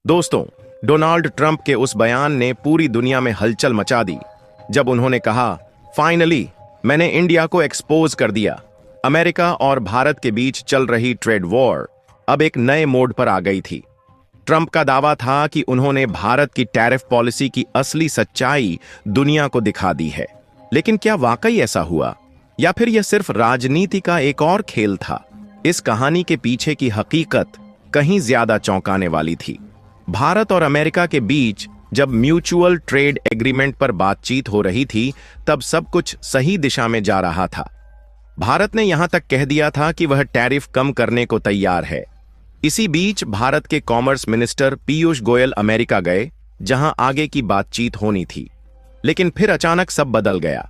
दोस्तों, Donald Trump के उस बयान ने पूरी दुनिया में हलचल मचा दी जब उन्होंने कहा, फाइनली मैंने इंडिया को एक्सपोज कर दिया। अमेरिका और भारत के बीच चल रही ट्रेड वॉर अब एक नए मोड पर आ गई थी। ट्रंप का दावा था कि उन्होंने भारत की टैरिफ पॉलिसी की असली सच्चाई दुनिया को दिखा दी है। लेकिन क्या वाकई ऐसा हुआ, या फिर यह सिर्फ राजनीति का एक और खेल था? इस कहानी के पीछे की हकीकत कहीं ज्यादा चौंकाने वाली थी। भारत और अमेरिका के बीच जब म्यूचुअल ट्रेड एग्रीमेंट पर बातचीत हो रही थी, तब सब कुछ सही दिशा में जा रहा था। भारत ने यहां तक कह दिया था कि वह टैरिफ कम करने को तैयार है। इसी बीच भारत के commerce minister Piyush Goyal America गए, जहां आगे की बातचीत होनी थी। लेकिन फिर अचानक सब बदल गया।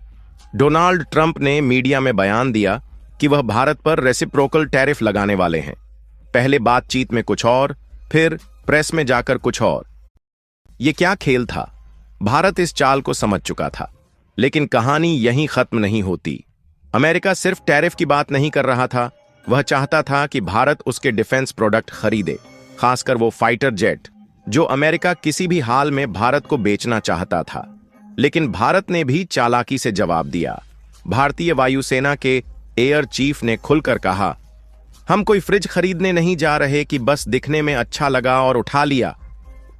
डोनाल्ड ट्रंप ने मीडिया में बयान दिया कि वह भारत पर रेसिप्रोकल टैरिफ लगाने वाले हैं। पहले बातचीत में कुछ और, फिर प्रेस में जाकर कुछ और। यह क्या खेल था? भारत इस चाल को समझ चुका था, लेकिन कहानी यहीं खत्म नहीं होती। अमेरिका सिर्फ टैरिफ की बात नहीं कर रहा था, वह चाहता था कि भारत उसके डिफेंस प्रोडक्ट खरीदे, खासकर वो फाइटर जेट जो अमेरिका किसी भी हाल में भारत को बेचना चाहता था। लेकिन भारत ने भी चालाकी से जवाब दिया। भारतीय वायुसेना के एयर चीफ ने खुलकर कहा, हम कोई फ्रिज खरीदने नहीं जा रहे कि बस दिखने में अच्छा लगा और उठा लिया।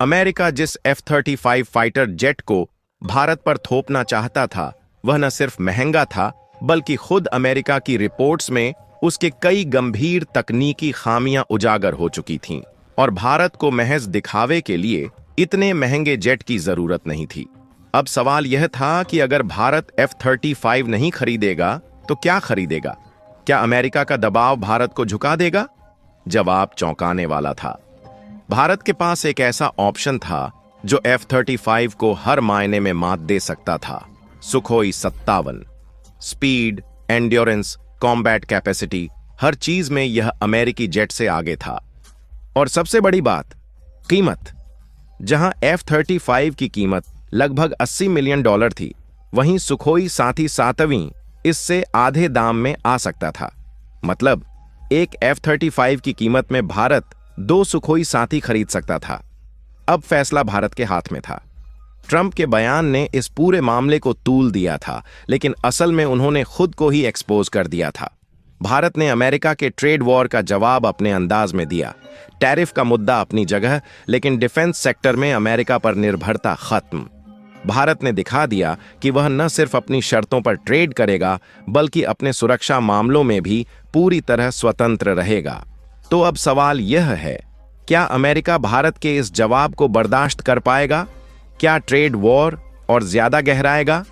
अमेरिका जिस F-35 फाइटर जेट को भारत पर थोपना चाहता था, वह न सिर्फ महंगा था, बल्कि खुद अमेरिका की रिपोर्ट्स में उसके कई गंभीर तकनीकी खामियां उजागर हो चुकी थीं, और भारत को महज दिखावे के लिए इतने महंगे जेट की जरूरत नहीं थी। अब सवाल यह था कि अगर भारत F-35 नहीं खरीदेगा तो क्या खरीदेगा? क्या अमेरिका का दबाव भारत को झुका देगा? जवाब चौंकाने वाला था। भारत के पास एक ऐसा ऑप्शन था जो F-35 को हर मायने में मात दे सकता था। Sukhoi 57। Speed, endurance, combat capacity, हर चीज में यह अमेरिकी जेट से आगे था। और सबसे बड़ी बात, कीमत। जहां F-35 की कीमत लगभग $80 मिलियन थी, वहीं सुखोई 7वीं इससे आधे दाम में आ सकता था। मतलब एक F-35 की कीमत में भारत 2 सुखोई 7 खरीद सकता था। अब फैसला भारत के हाथ में था। ट्रंप के बयान ने इस पूरे मामले को तूल दिया था, लेकिन असल में उन्होंने खुद को ही एक्सपोज कर दिया था। भारत ने अमेरिका के ट्रेड वॉर का जवाब अपने अंदाज में दिया। टैरिफ का मुद्दा अपनी जगह, लेकिन डिफेंस सेक्टर में अमेरिका पर निर्भरता खत्म। भारत ने दिखा दिया कि वह न सिर्फ अपनी शर्तों पर ट्रेड करेगा, बल्कि अपने सुरक्षा मामलों में भी पूरी तरह स्वतंत्र रहेगा। तो अब सवाल यह है, क्या अमेरिका भारत के इस जवाब को बर्दाश्त कर पाएगा? क्या ट्रेड वॉर और ज्यादा गहराएगा,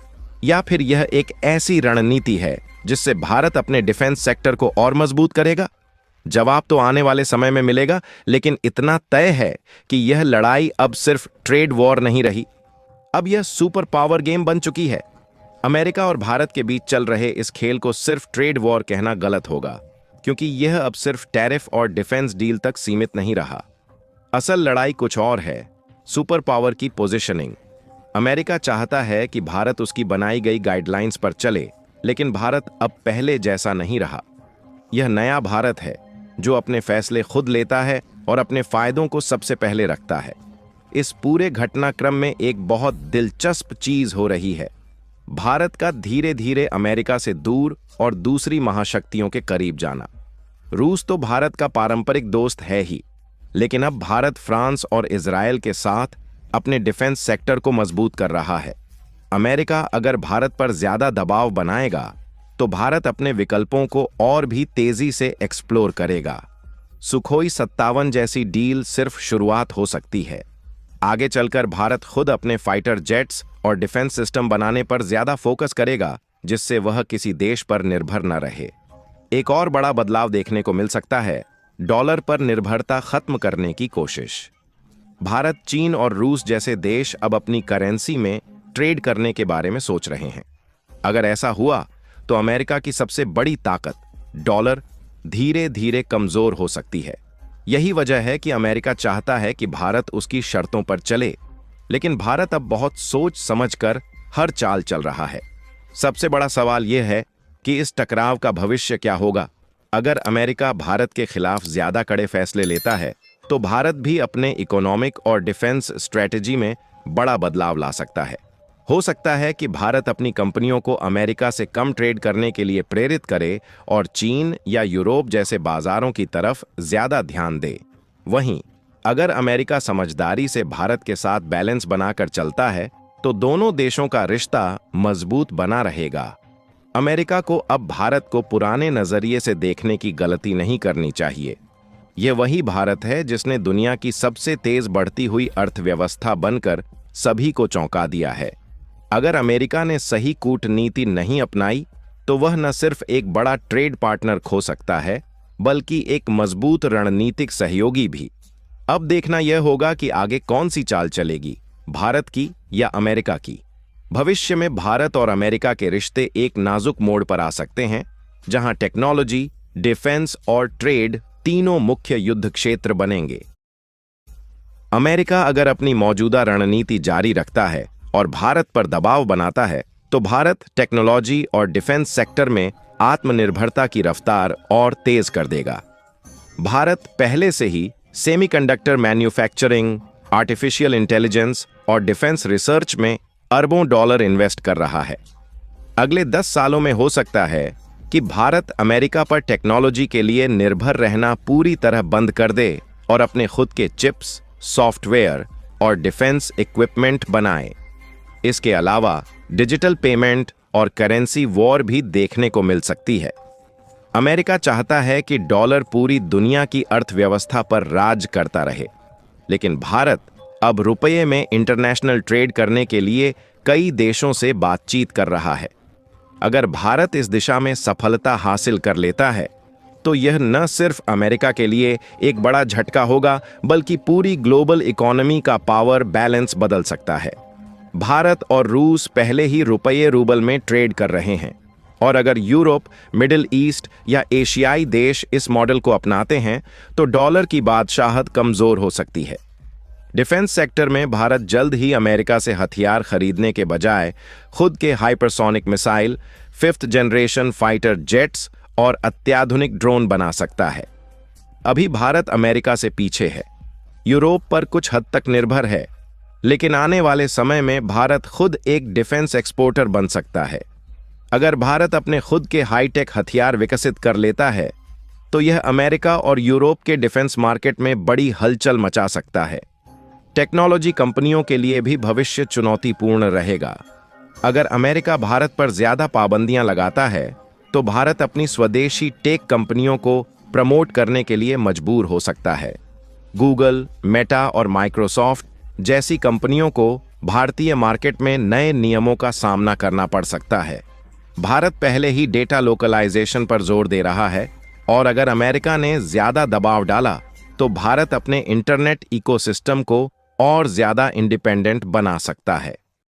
या फिर यह एक ऐसी रणनीति है जिससे भारत अपने डिफेंस सेक्टर को और मजबूत करेगा? जवाब तो आने वाले समय में मिलेगा, लेकिन इतना तय है कि यह लड़ाई अब सिर्फ ट्रेड वॉर नहीं रही, अब यह सुपर पावर गेम बन चुकी है। अमेरिका और भारत के बीच चल रहे इस खेल को सिर्फ ट्रेड वॉर कहना गलत होगा, क्योंकि यह अब सिर्फ टैरिफ और डिफेंस डील तक सीमित नहीं रहा। असल लड़ाई कुछ और है, सुपर पावर की पोजीशनिंग। अमेरिका चाहता है कि भारत उसकी बनाई गई गाइडलाइंस पर चले, लेकिन भारत अब पहले जैसा नहीं रहा। यह नया भारत है जो अपने फैसले खुद लेता है और अपने फायदों को सबसे पहले रखता है। इस पूरे घटनाक्रम में एक बहुत दिलचस्प चीज हो रही है, भारत का धीरे धीरे अमेरिका से दूर और दूसरी महाशक्तियों के करीब जाना। रूस तो भारत का पारंपरिक दोस्त है ही, लेकिन अब भारत फ्रांस और इजरायल के साथ अपने डिफेंस सेक्टर को मजबूत कर रहा है। अमेरिका अगर भारत पर ज्यादा दबाव बनाएगा तो भारत अपने विकल्पों को और भी तेजी से एक्सप्लोर करेगा। सुखोई 57 जैसी डील सिर्फ शुरुआत हो सकती है। आगे चलकर भारत खुद अपने फाइटर जेट्स और डिफेंस सिस्टम बनाने पर ज्यादा फोकस करेगा, जिससे वह किसी देश पर निर्भर न रहे। एक और बड़ा बदलाव देखने को मिल सकता है, डॉलर पर निर्भरता खत्म करने की कोशिश। भारत, चीन और रूस जैसे देश अब अपनी करेंसी में ट्रेड करने के बारे में सोच रहे हैं। अगर ऐसा हुआ तो अमेरिका की सबसे बड़ी ताकत, डॉलर, धीरे धीरे कमजोर हो सकती है। यही वजह है कि अमेरिका चाहता है कि भारत उसकी शर्तों पर चले, लेकिन भारत अब बहुत सोच समझकर हर चाल चल रहा है। सबसे बड़ा सवाल यह है कि इस टकराव का भविष्य क्या होगा। अगर अमेरिका भारत के खिलाफ ज्यादा कड़े फैसले लेता है तो भारत भी अपने इकोनॉमिक और डिफेंस स्ट्रेटजी में बड़ा बदलाव ला सकता है। हो सकता है कि भारत अपनी कंपनियों को अमेरिका से कम ट्रेड करने के लिए प्रेरित करे और चीन या यूरोप जैसे बाजारों की तरफ ज्यादा ध्यान दे। वहीं अगर अमेरिका समझदारी से भारत के साथ बैलेंस बनाकर चलता है तो दोनों देशों का रिश्ता मजबूत बना रहेगा। अमेरिका को अब भारत को पुराने नजरिए से देखने की गलती नहीं करनी चाहिए। यह वही भारत है जिसने दुनिया की सबसे तेज बढ़ती हुई अर्थव्यवस्था बनकर सभी को चौंका दिया है। अगर अमेरिका ने सही कूटनीति नहीं अपनाई तो वह न सिर्फ एक बड़ा ट्रेड पार्टनर खो सकता है बल्कि एक मजबूत रणनीतिक सहयोगी भी। अब देखना यह होगा कि आगे कौन सी चाल चलेगी, भारत की या अमेरिका की। भविष्य में भारत और अमेरिका के रिश्ते एक नाजुक मोड़ पर आ सकते हैं, जहां टेक्नोलॉजी, डिफेंस और ट्रेड तीनों मुख्य युद्ध क्षेत्र बनेंगे। अमेरिका अगर अपनी मौजूदा रणनीति जारी रखता है और भारत पर दबाव बनाता है तो भारत टेक्नोलॉजी और डिफेंस सेक्टर में आत्मनिर्भरता की रफ्तार और तेज कर देगा। भारत पहले से ही सेमीकंडक्टर मैन्युफैक्चरिंग, आर्टिफिशियल इंटेलिजेंस और डिफेंस रिसर्च में अरबों डॉलर इन्वेस्ट कर रहा है। अगले 10 सालों में हो सकता है कि भारत अमेरिका पर टेक्नोलॉजी के लिए निर्भर रहना पूरी तरह बंद कर दे और अपने खुद के चिप्स, सॉफ्टवेयर और डिफेंस इक्विपमेंट बनाए। इसके अलावा डिजिटल पेमेंट और करेंसी वॉर भी देखने को मिल सकती है। अमेरिका चाहता है कि डॉलर पूरी दुनिया की अर्थव्यवस्था पर राज करता रहे, लेकिन भारत अब रुपये में इंटरनेशनल ट्रेड करने के लिए कई देशों से बातचीत कर रहा है। अगर भारत इस दिशा में सफलता हासिल कर लेता है तो यह न सिर्फ अमेरिका के लिए एक बड़ा झटका होगा बल्कि पूरी ग्लोबल इकोनॉमी का पावर बैलेंस बदल सकता है। भारत और रूस पहले ही रुपये रूबल में ट्रेड कर रहे हैं और अगर यूरोप, मिडिल ईस्ट या एशियाई देश इस मॉडल को अपनाते हैं तो डॉलर की बादशाहत कमजोर हो सकती है। डिफेंस सेक्टर में भारत जल्द ही अमेरिका से हथियार खरीदने के बजाय खुद के hypersonic missile, 5th generation fighter jets और अत्याधुनिक ड्रोन बना सकता है। अभी भारत अमेरिका से पीछे है, यूरोप पर कुछ हद तक निर्भर है, लेकिन आने वाले समय में भारत खुद एक डिफेंस एक्सपोर्टर बन सकता है। अगर भारत अपने खुद के हाईटेक हथियार विकसित कर लेता है तो यह अमेरिका और यूरोप के डिफेंस मार्केट में बड़ी हलचल मचा सकता है। टेक्नोलॉजी कंपनियों के लिए भी भविष्य चुनौतीपूर्ण रहेगा। अगर अमेरिका भारत पर ज्यादा पाबंदियां लगाता है तो भारत अपनी स्वदेशी टेक कंपनियों को प्रमोट करने के लिए मजबूर हो सकता है। गूगल, मेटा और माइक्रोसॉफ्ट जैसी कंपनियों को भारतीय मार्केट में नए नियमों का सामना करना पड़ सकता है। भारत पहले ही डेटा लोकलाइजेशन पर जोर दे रहा है और अगर अमेरिका ने ज्यादा दबाव डाला तो भारत अपने इंटरनेट इकोसिस्टम को और ज्यादा इंडिपेंडेंट बना सकता है।